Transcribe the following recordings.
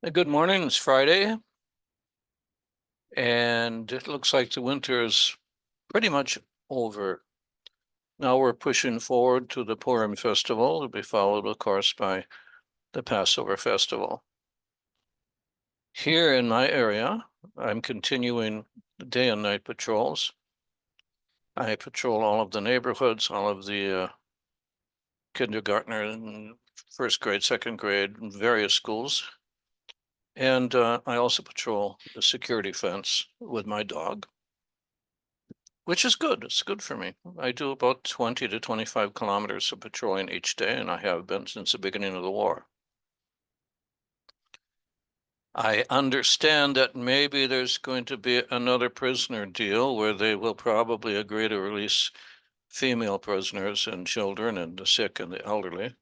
Good morning. It's Friday, and it looks like the winter is pretty much over. Now we're pushing forward to the Purim festival to be followed, of course, by the Passover festival. Here in my area, I'm continuing day and night patrols. I patrol all of the neighborhoods, all of the kindergartner and first grade, second grade, various schools. And I also patrol the security fence with my dog, which is good. It's good for me. I do about 20 to 25 kilometers of patrolling each day, and I have been since the beginning of the war. I understand that maybe there's going to be another prisoner deal where they will probably agree to release female prisoners and children and the sick and the elderly.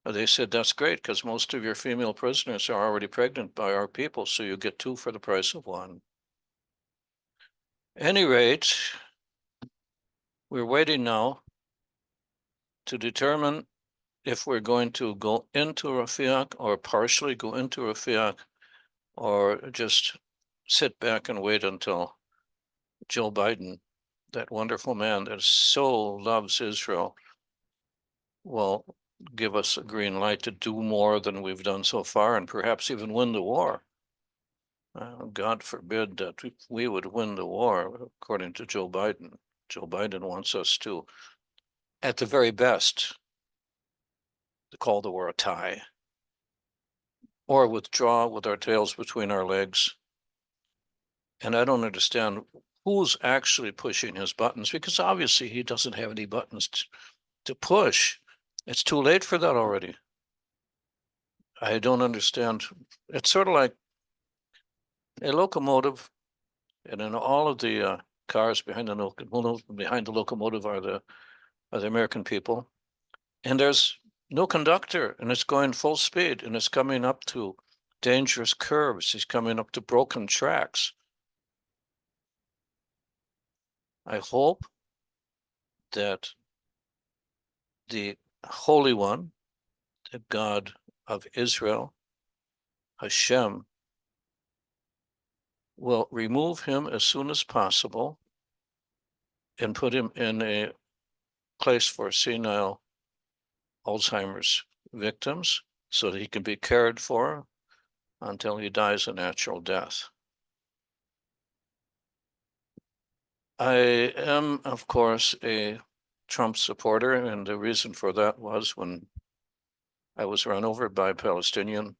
They said that's great because most of your female prisoners are already pregnant by our people, so you get two for the price of one. Any rate, we're waiting now to determine if we're going to go into Rafiaq or partially go into Rafiaq or just sit back and wait until Joe Biden, that wonderful man that so loves Israel, will give us a green light to do more than we've done so far and perhaps even win the war. God forbid that we would win the war, according to Joe Biden. Joe Biden wants us to, at the very best, to call the war a tie or withdraw with our tails between our legs. And I don't understand who's actually pushing his buttons, because obviously he doesn't have any buttons to push. It's too late for that already. I don't understand. It's sort of like a locomotive, and in all of the cars behind the locomotive are the American people, and there's no conductor, and it's going full speed, and it's coming up to dangerous curves. It's coming up to broken tracks. I hope that the Holy One, the God of Israel, Hashem, will remove him as soon as possible and put him in a place for senile Alzheimer's victims so that he can be cared for until he dies a natural death. I am, of course, a Trump supporter, and the reason for that was when I was run over by a Palestinian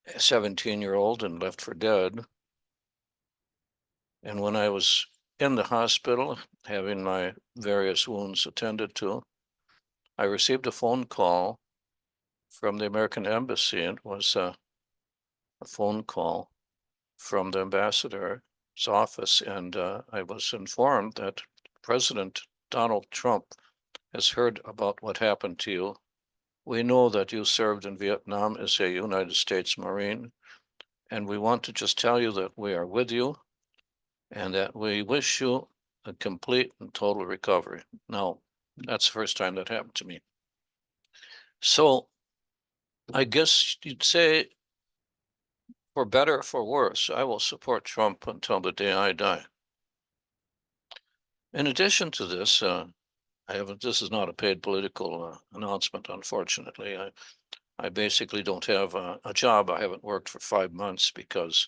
17-year-old and left for dead. And when I was in the hospital having my various wounds attended to, I received a phone call from the American embassy. It was a phone call from the ambassador's office, and I was informed that President Donald Trump has heard about what happened to you. We know that you served in Vietnam as a United States Marine, and we want to just tell you that we are with you and that we wish you a complete and total recovery. Now, that's the first time that happened to me. So I guess you'd say, for better or for worse, I will support Trump until the day I die. In addition to this, this is not a paid political announcement, unfortunately. I basically don't have a job. I haven't worked for 5 months because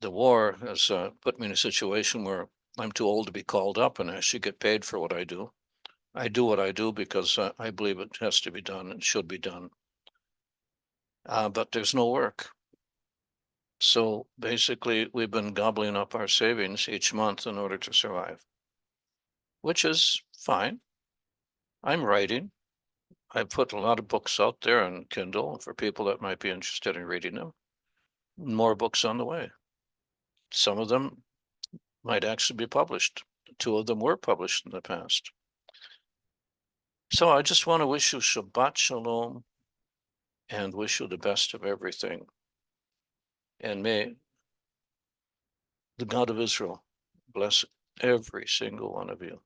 the war has put me in a situation where I'm too old to be called up and I should get paid for what I do. I do what I do because I believe it has to be done and should be done. But there's no work. So basically, we've been gobbling up our savings each month in order to survive, which is fine. I'm writing. I put a lot of books out there on Kindle for people that might be interested in reading them. More books on the way. Some of them might actually be published. 2 of them were published in the past. So I just want to wish you Shabbat Shalom and wish you the best of everything. And may the God of Israel bless every single one of you.